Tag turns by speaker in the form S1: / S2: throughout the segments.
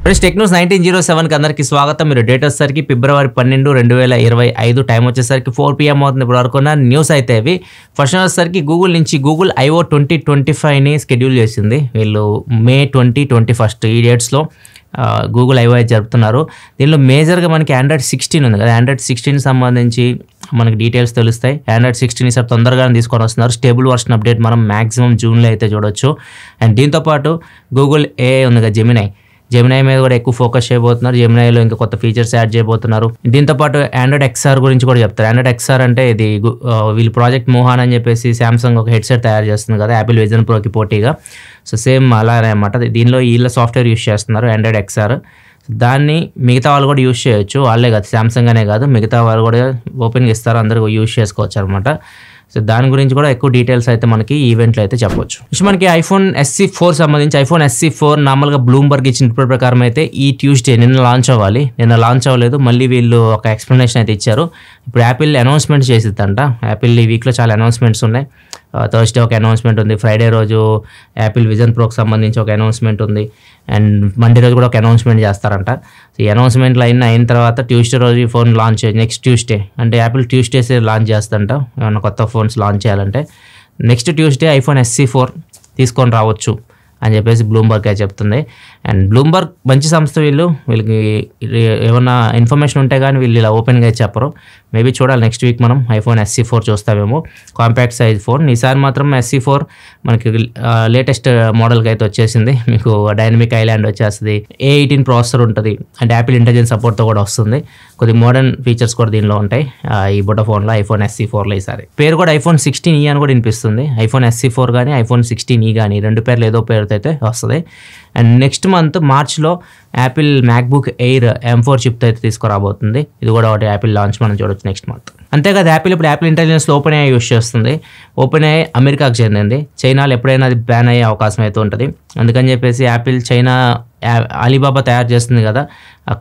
S1: Friends tech news 1907కి అందరికీ స్వాగతం. మీరు డేట్ వచ్చేసరికి ఫిబ్రవరి 12, 2025 టైం వచ్చేసరికి 4 PM అవుతుంది. ఇప్పుడు వరకు న్యూస్ అయితే ఇవి. ఫస్ట్ వచ్చేసరికి గూగుల్ నుంచి గూగుల్ I/O 2025ని షెడ్యూల్ చేసింది. వీళ్ళు మే 2021 ఈ డేట్స్లో గూగుల్ I/O జరుపుతున్నారు. దీనిలో మేజర్గా మనకి Android 16 ఉంది కదా, Android 16 సంబంధించి మనకి డీటెయిల్స్ తెలుస్తాయి. Android 16 ఈసారి తొందరగానే తీసుకొని వస్తున్నారు. స్టేబుల్ వర్షన్ అప్డేట్ మనం మ్యాక్సిమం జూన్లో అయితే చూడొచ్చు. అండ్ దీంతోపాటు గూగుల్ AI ఉంది కదా, జెమినై మీద కూడా ఎక్కువ ఫోకస్ చేయబోతున్నారు. జెమినైలో ఇంకా కొత్త ఫీచర్స్ యాడ్ చేయబోతున్నారు. దీంతోపాటు Android XR గురించి కూడా చెప్తారు. Android XR అంటే ఇది వీళ్ళు ప్రాజెక్ట్ మోహాన్ అని చెప్పేసి శాంసంగ్ ఒక హెడ్సెట్ తయారు చేస్తుంది కదా యాపిల్ విజన్ ప్రోకి పోటీగా. సో సేమ్ అలానే అన్నమాట. దీనిలో వీళ్ళ సాఫ్ట్వేర్ యూస్ చేస్తున్నారు Android XR. దాన్ని మిగతా వాళ్ళు కూడా యూస్ చేయొచ్చు. వాళ్ళే కాదు, శాంసంగ్ అనే కాదు, మిగతా వాళ్ళు కూడా ఓపెన్గా ఇస్తారు, అందరూ యూస్ చేసుకోవచ్చు అనమాట. సో దాని గురించి కూడా ఎక్కువ డీటెయిల్స్ అయితే మనకి ఈవెంట్లో అయితే చెప్పొచ్చు. మనకి iPhone SE 4 సంబంధించి iPhone SE 4 నార్మల్గా బ్లూంబర్గ్ ఇచ్చిన రిపోర్ట్ ప్రకారం అయితే ఈ ట్యూస్డే నిన్న లాంచ్ అవ్వాలి. నిన్న లాంచ్ అవ్వలేదు. మళ్ళీ వీళ్ళు ఒక ఎక్స్ప్లెనేషన్ అయితే ఇచ్చారు. ఇప్పుడు యాపిల్ అనౌన్స్మెంట్ చేసిద్దంట. యాపిల్ ఈ వీక్లో చాలా అనౌన్స్మెంట్స్ ఉన్నాయి. థర్స్డే ఒక అనౌన్స్మెంట్ ఉంది, ఫ్రైడే రోజు యాపిల్ విజన్ ప్రోకి సంబంధించి ఒక అనౌన్స్మెంట్ ఉంది, అండ్ మండే రోజు కూడా ఒక అనౌన్స్మెంట్ చేస్తారంట. సో ఈ అనౌన్స్మెంట్లు అయిన తర్వాత ట్యూస్డే రోజు ఈ ఫోన్ లాంచ్ నెక్స్ట్ ట్యూస్డే అంటే యాపిల్ ట్యూస్డేసే లాంచ్ చేస్తుంట. ఏమైనా కొత్త ఫోన్స్ లాంచ్ చేయాలంటే నెక్స్ట్ ట్యూస్డే iPhone SE 4 తీసుకొని రావచ్చు అని చెప్పేసి బ్లూంబర్గ్ చెప్తుంది. అండ్ బ్లూంబర్గ్ మంచి సంస్థ, వీళ్ళకి ఏమన్నా ఇన్ఫర్మేషన్ ఉంటే కానీ వీళ్ళు ఇలా ఓపెన్గా చెప్పరు. మేబీ చూడాలి, నెక్స్ట్ వీక్ మనం iPhone SE 4 చూస్తామేమో. కాంపాక్ట్ సైజ్ ఫోన్ ఈసారి మాత్రం SE 4 మనకి లేటెస్ట్ మోడల్కి అయితే వచ్చేసింది. మీకు డైనమిక్ ఐలాండ్ వచ్చేస్తుంది, A18 ప్రాసెసర్ ఉంటుంది, అండ్ యాపిల్ ఇంటెలిజెన్స్ సపోర్ట్తో కూడా వస్తుంది. కొద్ది మోడర్న్ ఫీచర్స్ కూడా దీనిలో ఉంటాయి ఈ బుట్ట ఫోన్లో iPhone SE 4లో. ఈసారి పేరు కూడా iPhone 16e అని కూడా వినిపిస్తుంది. iPhone SE 4 కానీ iPhone 16e కానీ రెండు పేర్లు ఏదో పేరుతో అయితే వస్తుంది. అండ్ నెక్స్ట్ మంత్ మార్చ్లో Apple MacBook Air M4 chip అయితే తీసుకురాబోతుంది. ఇది కూడా ఒకటి యాపిల్ లాంచ్ మనం చూడొచ్చు నెక్స్ట్ మంత్. అంతేకాదు యాపిల్ ఇప్పుడు యాపిల్ ఇంటెలిజెన్స్లో OpenAI యూస్ చేస్తుంది. OpenAI అమెరికాకు చెందింది. చైనాలో ఎప్పుడైనా అది బ్యాన్ అయ్యే అవకాశం అయితే ఉంటుంది. అందుకని చెప్పేసి యాపిల్ చైనా అలీబాబా తయారు చేస్తుంది కదా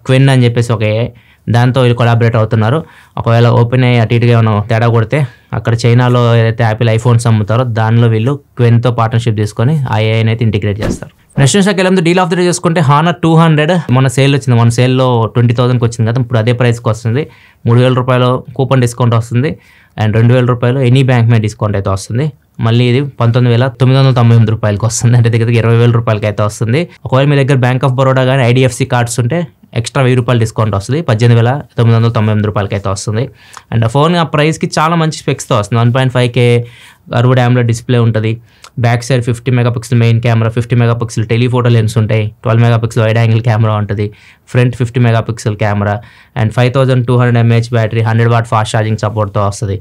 S1: క్వెన్ అని చెప్పేసి ఒక AI, దాంతో వీళ్ళు కొలాబరేట్ అవుతున్నారు. ఒకవేళ OpenAI అటు ఇటుగా ఏమైనా తేడా కొడితే అక్కడ చైనాలో ఏదైతే యాపిల్ ఐఫోన్స్ అమ్ముతారో దానిలో వీళ్ళు క్వెన్తో పార్ట్నర్షిప్ తీసుకొని ఆ AIని అయితే ఇంటిగ్రేట్ చేస్తారు. నెక్స్ట్ న్యూస్కి వెళ్ళి డీల్ ఆఫ్ ద డే చూసుకుంటే Honor 200 మన సేల్ వచ్చింది. మన సేల్లో 20,000కి వచ్చింది కదా, ఇప్పుడు అదే ప్రైస్కి వస్తుంది. 3,000 రూపాయలు కూపన్ డిస్కౌంట్ వస్తుంది, అండ్ 2,000 రూపాయలు ఎనీ బ్యాంక్ మీద డిస్కౌంట్ అయితే వస్తుంది. మళ్ళీ ఇది 19,998 రూపాయలకి వస్తుంది, అంటే దగ్గర 20,000 రూపాయలకి అయితే వస్తుంది. ఒకవేళ మీ దగ్గర బ్యాంక్ ఆఫ్ బరోడా కానీ IDFC కార్డ్స్ ఉంటే ఎక్స్ట్రా 1,000 రూపాయలు డిస్కౌంట్ వస్తుంది, 18,998 రూపాయలకి అయితే వస్తుంది. అండ్ ఫోన్ ఆ ప్రైస్కి చాలా మంచి స్పెక్స్తో వస్తుంది. 1.5K 60 AMOLED డిస్ప్లే ఉంటుంది. Back side 50 megapixel main camera, 50 megapixel telephoto lens ఉంటాయి, 12 మెగాపిక్సెల్ వైడ్ యాంగిల్ కెమెరా ఉంటుంది, front 50 megapixel camera, and 5200 mAh battery, 100 watt fast charging సపోర్ట్తో వస్తుంది.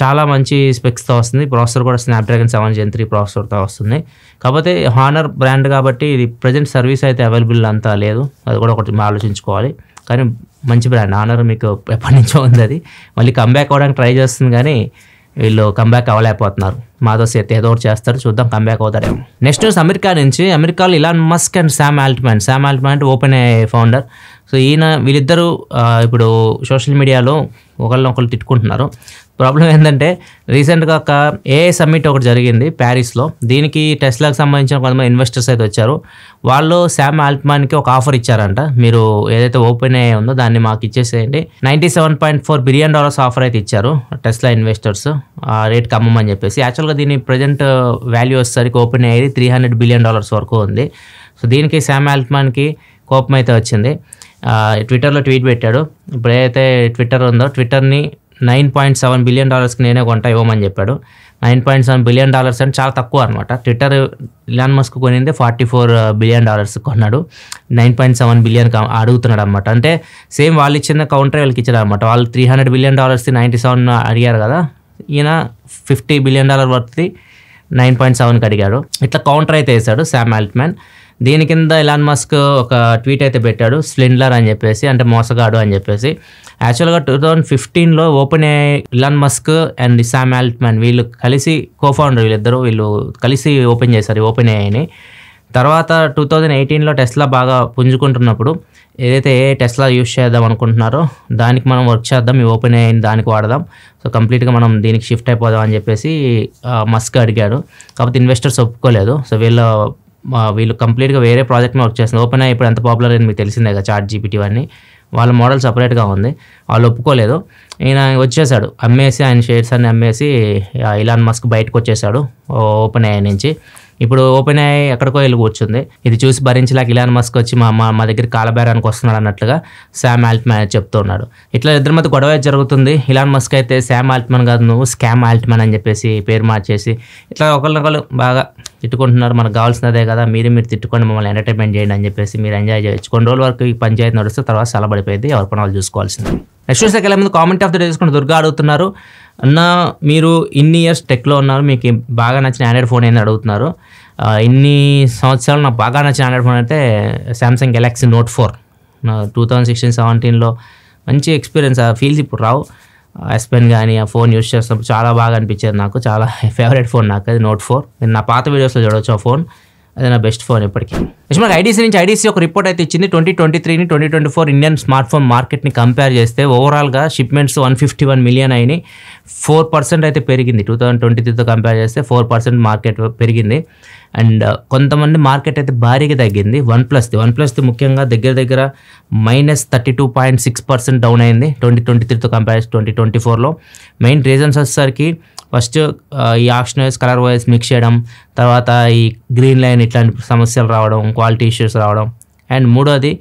S1: చాలా మంచి స్పెక్స్తో వస్తుంది. ప్రాసెసర్ కూడా స్నాప్డ్రాగన్ 7 Gen 3 ప్రాసెసర్తో వస్తుంది. కాకపోతే హానర్ బ్రాండ్ కాబట్టి ఇది ప్రజెంట్ సర్వీస్ అయితే అవైలబుల్ అంతా లేదు, అది కూడా ఒకటి ఆలోచించుకోవాలి. కానీ మంచి బ్రాండ్ హానర్, మీకు ఎప్పటి నుంచో ఉంది, అది మళ్ళీ కంబ్యాక్ అవ్వడానికి ట్రై చేస్తుంది కానీ వీళ్ళు కంబ్యాక్ అవ్వలేకపోతున్నారు. మాతో ఏదో ఒకటి చేస్తారు, చూద్దాం కంబ్యాక్ అవుతారేమో. నెక్స్ట్ న్యూస్ అమెరికా నుంచి. అమెరికాలో Elon Musk and Sam Altman OpenAI founder. So వీళ్ళిద్దరూ ఇప్పుడు సోషల్ మీడియాలో ఒకళ్ళు తిట్టుకుంటున్నారు. ప్రాబ్లం ఏంటంటే రీసెంట్గా ఒక AI సమ్మిట్ ఒకటి జరిగింది ప్యారిస్లో. దీనికి టెస్లాకి సంబంధించిన కొంతమంది ఇన్వెస్టర్స్ అయితే వచ్చారు. వాళ్ళు శామ్ ఆల్ట్మాన్కి ఒక ఆఫర్ ఇచ్చారంట, మీరు ఏదైతే OpenAI ఉందో దాన్ని మాకు ఇచ్చేసేయండి. $97.4 బిలియన్ ఆఫర్ అయితే ఇచ్చారు టెస్లా ఇన్వెస్టర్స్, ఆ రేట్కి అమ్మమని చెప్పేసి. యాక్చువల్గా దీని ప్రజెంట్ వాల్యూ వచ్చేసరికి OpenAI $300 బిలియన్ వరకు ఉంది. సో దీనికి శామ్ ఆల్ట్మాన్కి కోపం అయితే వచ్చింది. ట్విట్టర్లో ట్వీట్ పెట్టాడు. ఇప్పుడు ఏదైతే ట్విట్టర్ ఉందో ట్విట్టర్ని $9.7 బిలియన్ నేనే కొంటా ఇవ్వమని చెప్పాడు. $9.7 బిలియన్ అంటే చాలా తక్కువ అనమాట. ట్విట్టర్ ఇలాన్ మస్క్ కొనింది $44 బిలియన్ కొన్నాడు, 9.7 బిలియన్ అడుగుతున్నాడు అనమాట. అంటే సేమ్ వాళ్ళు ఇచ్చిన కౌంటర్ వీళ్ళకి ఇచ్చాడు అనమాట. వాళ్ళు $300 బిలియన్ 97 అడిగారు కదా, ఈయన $50 బిలియన్ వర్త్ది 9.7కి అడిగాడు. ఇట్లా కౌంటర్ అయితే వేశాడు శామ్ ఆల్ట్మాన్. దీని కింద ఇలాన్ మస్క్ ఒక ట్వీట్ అయితే పెట్టాడు, స్లిండ్లర్ అని చెప్పేసి, అంటే మోసగాడు అని చెప్పేసి. యాక్చువల్గా 2015లో OpenAI Elon Musk and Sam Altman వీళ్ళు కలిసి కోఫౌండర్, వీళ్ళు కలిసి ఓపెన్ చేశారు OpenAIని. తర్వాత 2018లో టెస్లా బాగా పుంజుకుంటున్నప్పుడు ఏదైతే టెస్లా యూస్ చేద్దాం అనుకుంటున్నారో దానికి మనం వర్క్ చేద్దాం, ఈ OpenAI దానికి వాడదాం, సో కంప్లీట్గా మనం దీనికి షిఫ్ట్ అయిపోదాం అని చెప్పేసి మస్క్ అడిగాడు. కాకపోతే ఇన్వెస్టర్స్ ఒప్పుకోలేదు. సో వీళ్ళ వీళ్ళు కంప్లీట్గా వేరే ప్రాజెక్ట్ మీద వర్క్ చేస్తున్నారు. ఓపెన్ ఇప్పుడు ఎంత పాపులర్ అయింది మీకు తెలిసిందే కదా, చాట్ జీపీటీ అన్నీ. వాళ్ళ మోడల్ సపరేట్గా ఉంది, వాళ్ళు ఒప్పుకోలేదు. ఈయన వచ్చేసాడు, అమ్మేసి ఆయన షేర్స్ అన్ని అమ్మేసి ఇలాన్ మస్క్ బయటకు వచ్చేసాడు ఓపెన్ AI నుంచి. ఇప్పుడు ఓపెన్ AI ఎక్కడికో వెళ్ళి కూర్చుంది. ఇది చూసి భరించలేక ఇలాన్ మస్క్ వచ్చి మా దగ్గర కాలబేరానికి వస్తున్నాడు అన్నట్లుగా శామ్ ఆల్ట్మన్ చెప్తూ ఉన్నాడు. ఇట్లా ఇద్దరి మధ్య గొడవ జరుగుతుంది. ఇలాన్ మస్క్ అయితే శామ్ ఆల్ట్మన్ కాదు, నువ్వు స్కామ్ ఆల్ట్మన్ అని చెప్పేసి పేరు మార్చేసి ఇట్లా ఒకరినొకరు బాగా తిట్టుకుంటున్నారు. మనకు కావాల్సినదే కదా, మీరు తిట్టుకొని మమ్మల్ని ఎంటర్టైన్మెంట్ చేయండి అని చెప్పేసి మీరు ఎంజాయ్ చేయొచ్చు. కొన్ని రోజుల వరకు ఈ పంచాయతీ నడుస్తే తర్వాత సలబడిపోయింది, ఎవరి పని వాళ్ళు చూసుకోవాల్సింది. నెక్స్ట్ చూసేకెళ్ళే ముందు కామెంట్ ఆఫ్ ద డే తీసుకుంటే దుర్గా అడుగుతున్నారు, అన్న మీరు ఇన్ని ఇయర్స్ టెక్లో ఉన్నారు, మీకు బాగా నచ్చిన ఆండ్రాయిడ్ ఫోన్ ఏంది అడుగుతున్నారు. ఇన్ని సంవత్సరాలు నాకు బాగా నచ్చిన ఆండ్రాయిడ్ ఫోన్ అయితే సామ్సంగ్ గెలాక్సీ Note 4. 2016-17లో మంచి ఎక్స్పీరియన్స్, ఆ ఫీల్స్ ఇప్పుడు రావు. S Pen కానీ ఆ ఫోన్ యూస్ చేస్తున్నప్పుడు చాలా బాగా అనిపించేది నాకు, చాలా ఫేవరెట్ ఫోన్ నాకు అది Note 4. నేను నా పాత వీడియోస్లో చూడవచ్చు ఆ ఫోన్, అది నా బెస్ట్ ఫోన్ ఇప్పటికీ. నెక్స్ట్ మనకి ఐడీసీ ఒక రిపోర్ట్ అయితే ఇచ్చింది. 2023ని 2024 ఇండియన్ స్మార్ట్ ఫోన్ మార్కెట్ని కంపేర్ చేస్తే ఓవరాల్గా షిప్మెంట్స్ 151 మిలియన్ అయినాయి. 4% అయితే పెరిగింది. 2023తో కంపేర్ చేస్తే 4% మార్కెట్ పెరిగింది. అండ్ కొంతమంది మార్కెట్ అయితే భారీగా తగ్గింది. వన్ ప్లస్ది ముఖ్యంగా దగ్గర -32.6% డౌన్ అయింది 2023తో కంపేర్ చేసి 2024లో. మెయిన్ రీజన్స్ వచ్చేసరికి ఫస్ట్ ఈ option wise colour wise mix చేయడం, తర్వాత ఈ గ్రీన్ లైన్ ఇట్లాంటి సమస్యలు రావడం, క్వాలిటీ ఇష్యూస్ రావడం, అండ్ మూడోది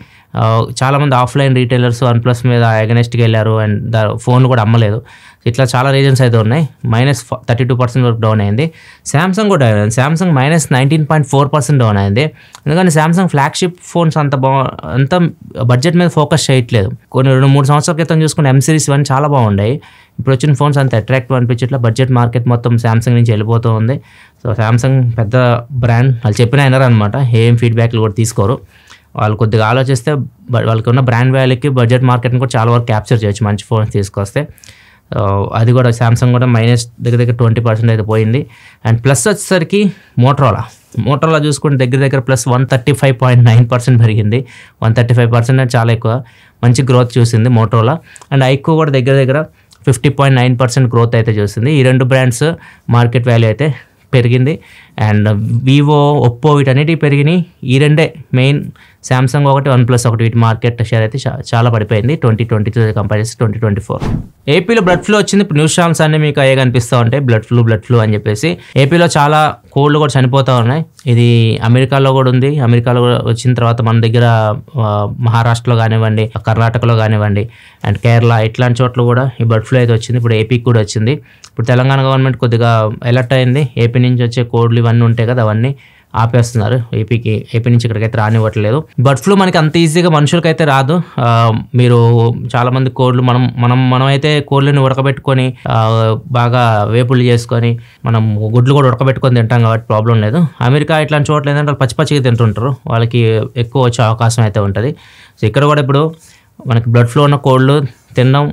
S1: చాలామంది ఆఫ్లైన్ రీటైలర్స్ OnePlus మీద అగెనెస్ట్గా వెళ్ళారు అండ్ ఫోన్ కూడా అమ్మలేదు. ఇట్లా చాలా రీజన్స్ అయితే ఉన్నాయి. -32% వరకు డౌన్ అయింది. సామ్సంగ్ కూడా సామ్సంగ్ -19.4% డౌన్ అయింది. ఎందుకంటే సామ్సంగ్ ఫ్లాగ్షిప్ ఫోన్స్ అంత బడ్జెట్ మీద ఫోకస్ చేయట్లేదు. కొన్ని 2-3 సంవత్సరాల క్రితం చూసుకుంటే M series ఇవన్నీ చాలా బాగున్నాయి. ఇప్పుడు వచ్చిన ఫోన్స్ అంత అట్రాక్టివ్ అనిపించట్లా. బడ్జెట్ మార్కెట్ మొత్తం సామ్సంగ్ నుంచి వెళ్ళిపోతూ ఉంది. సో సామ్సంగ్ పెద్ద బ్రాండ్, వాళ్ళు చెప్పిన అయినారు అనమాట, ఏం ఫీడ్బ్యాక్లు కూడా తీసుకోరు. వాళ్ళు కొద్దిగా ఆలోచిస్తే వాళ్ళకి ఉన్న బ్రాండ్ వాల్యూకి బడ్జెట్ మార్కెట్ని కూడా చాలా వరకు క్యాప్చర్ చేయొచ్చు మంచి ఫోన్స్ తీసుకొస్తే. అది కూడా సామ్సంగ్ కూడా దగ్గర 20% అయితే పోయింది. అండ్ ప్లస్ వచ్చేసరికి మోటరోలా చూసుకుంటే దగ్గర +135.9% పెరిగింది. 135% అంటే చాలా ఎక్కువ, మంచి గ్రోత్ చూసింది మోటరోలా. అండ్ ఐక్యూ కూడా దగ్గర 50.9% గ్రోత్ అయితే చూసింది. ఈ రెండు బ్రాండ్స్ మార్కెట్ వాల్యూ అయితే పెరిగింది. అండ్ వివో, ఒప్పో వీటన్నిటివి పెరిగినాయి. ఈ రెండే మెయిన్, సామ్సంగ్ ఒకటి, OnePlus ఒకటి, వీటి మార్కెట్ షేర్ అయితే చాలా పడిపోయింది 2022 కంపేర్ చేసి 2024. ఏపీలో బ్లడ్ ఫ్లూ వచ్చింది. ఇప్పుడు న్యూస్ ఛానల్స్ అన్నీ మీకు అయ్యే కనిపిస్తూ ఉంటాయి, బ్లడ్ ఫ్లూ అని చెప్పేసి. ఏపీలో చాలా కోళ్ళు కూడా చనిపోతూ ఉన్నాయి. ఇది అమెరికాలో కూడా ఉంది. అమెరికాలో కూడా వచ్చిన తర్వాత మన దగ్గర మహారాష్ట్రలో కానివ్వండి, కర్ణాటకలో కానివ్వండి, అండ్ కేరళ ఇట్లాంటి చోట్ల కూడా ఈ బ్లడ్ ఫ్లూ అయితే వచ్చింది. ఇప్పుడు ఏపీకి కూడా వచ్చింది. ఇప్పుడు తెలంగాణ గవర్నమెంట్ కొద్దిగా అలర్ట్ అయింది. ఏపీ నుంచి వచ్చే కోడ్లు ఇవన్నీ ఉంటాయి కదా, అవన్నీ ఆపేస్తున్నారు. ఏపీ నుంచి ఇక్కడికైతే రానివ్వట్లేదు. బర్డ్ ఫ్లూ మనకి అంత ఈజీగా మనుషులకైతే రాదు. మీరు చాలామంది కోడ్లు మనమైతే కోళ్ళని ఉడకబెట్టుకొని బాగా వేపుళ్ళు చేసుకొని మనం గుడ్లు కూడా ఉడకబెట్టుకొని తింటాం కాబట్టి ప్రాబ్లం లేదు. అమెరికా ఇట్లాంటి చోట్ల ఏంటంటే వాళ్ళు పచ్చిగా తింటుంటారు, వాళ్ళకి ఎక్కువ వచ్చే అవకాశం అయితే ఉంటుంది. సో ఇక్కడ కూడా ఇప్పుడు మనకి బ్లడ్ ఫ్లో ఉన్న కోళ్ళు తినడం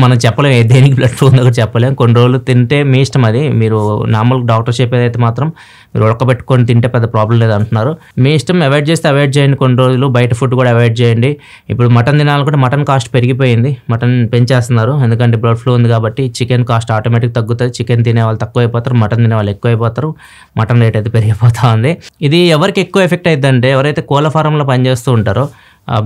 S1: మనం చెప్పలేము, దేనికి బ్లడ్ ఫ్లో ఉందో కూడా చెప్పలేము. కొన్ని రోజులు తింటే మీ ఇష్టం, అది మీరు నార్మల్ డాక్టర్ చెప్పేదైతే మాత్రం మీరు ఉడకబెట్టుకొని తింటే పెద్ద ప్రాబ్లం లేదు అంటున్నారు. మీ ఇష్టం, అవాయిడ్ చేస్తే అవాయిడ్ చేయండి. కొన్ని రోజులు బయట ఫుడ్ కూడా అవాయిడ్ చేయండి. ఇప్పుడు మటన్ తినాలనుకుంటే మటన్ కాస్ట్ పెరిగిపోయింది, మటన్ పెంచేస్తున్నారు. ఎందుకంటే బ్లడ్ ఫ్లో ఉంది కాబట్టి చికెన్ కాస్ట్ ఆటోమేటిక్ తగ్గుతుంది. చికెన్ తినే వాళ్ళు తక్కువ అయిపోతారు, మటన్ తినే వాళ్ళు ఎక్కువ అయిపోతారు. మటన్ రేట్ అయితే పెరిగిపోతూ ఉంది. ఇది ఎవరికి ఎక్కువ ఎఫెక్ట్ అవుతుందంటే ఎవరైతే కోళ్ళ ఫారంలో పనిచేస్తూ ఉంటారో,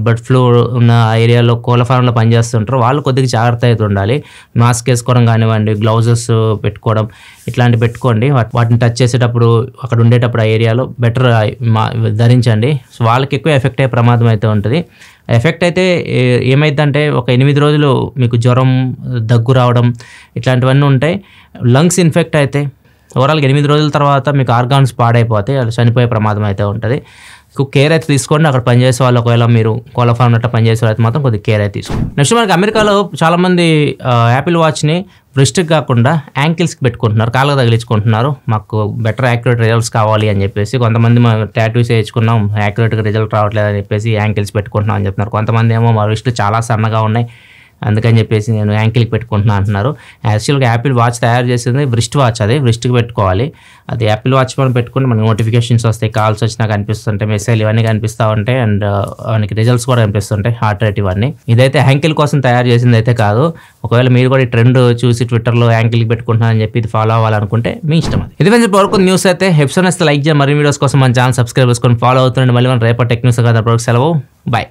S1: బర్డ్ ఫ్లూ ఉన్న ఏరియాలో కోళ్ళ ఫారంలో పనిచేస్తుంటారో వాళ్ళు కొద్దిగా జాగ్రత్త అయితే ఉండాలి. మాస్క్ వేసుకోవడం కానివ్వండి, గ్లౌజెస్ పెట్టుకోవడం ఇట్లాంటివి పెట్టుకోండి. వాటిని టచ్ చేసేటప్పుడు, అక్కడ ఉండేటప్పుడు ఆ ఏరియాలో బెటర్ ధరించండి. సో వాళ్ళకి ఎక్కువ ఎఫెక్ట్ అయ్యే ప్రమాదం అయితే ఉంటుంది. ఎఫెక్ట్ అయితే ఏమైందంటే ఒక 8 రోజులు మీకు జ్వరం, దగ్గు రావడం ఇట్లాంటివన్నీ ఉంటాయి. లంగ్స్ ఇన్ఫెక్ట్ అయితే ఓవరాల్గా 8 రోజుల తర్వాత మీకు ఆర్గాన్స్ పాడైపోతాయి, అది చనిపోయే ప్రమాదం అయితే ఉంటుంది. కేర్ అయితే తీసుకోండి. అక్కడ పనిచేసే వాళ్ళు, ఒకవేళ మీరు కోళ్ళ ఫార్మ్ అట్లా పనిచేసే అయితే మాత్రం కొద్దిగా కేర్ అయితే తీసుకోండి. నెక్స్ట్ మనకి అమెరికాలో చాలామంది యాపిల్ వాచ్ని రిస్ట్కి కాకుండా యాంకిల్స్కి పెట్టుకుంటున్నారు, కాళ్ళకు తగిలించుకుంటున్నారు. మాకు బెటర్ యాక్యురేట్ రిజల్ట్స్ కావాలి అని చెప్పేసి. కొంతమంది మేము టాటూస్ వేయించుకున్నాం, యాక్యురేట్గా రిజల్ట్ రావట్లేదు అని చెప్పేసి యాంకిల్స్ పెట్టుకుంటున్నాం అని చెప్తున్నారు. కొంతమంది ఏమో మా రిస్ట్లు చాలా సన్నగా ఉన్నాయి, అందుకని చెప్పేసి నేను యాంకిల్కి పెట్టుకుంటున్నాను అంటున్నారు. యాక్చువల్గా యాపిల్ వాచ్ తయారు చేసింది వ్రిస్ట్ వాచ్, అది వ్రిస్ట్కి పెట్టుకోవాలి. అది యాపిల్ వాచ్ మనం పెట్టుకుని మనకి నోటిఫికేషన్స్ వస్తాయి, కాల్స్ వచ్చినా కనిపిస్తుంటాయి, మెసేజ్ ఇవన్నీ కనిపిస్తూ ఉంటాయి, అండ్ మనకి రిజల్ట్స్ కూడా కనిపిస్తుంటాయి, హార్ట్ రేట్ ఇవన్నీ. ఇదైతే యాంకిల్ కోసం తయారు చేసింది అయితే కాదు. ఒకవేళ మీరు కూడా ఈ ట్రెండ్ చూసి ట్విట్టర్లో యాంకిల్కి పెట్టుకుంటున్నారని చెప్పి ఇది ఫాలో అవ్వాలనుకుంటే మీ ఇష్టం. ఇది వరకు న్యూస్ అయితే ఎపిసోడ్ లైక్ చేయండి. మరిన్ని వీడియోస్ కోసం మన ఛానల్ సబ్స్క్రైబ్ చేసుకొని ఫాలో అవుతుండండి. మళ్ళీ మనం రేపటి టెక్ న్యూస్ కదా, సెలవు, బాయ్.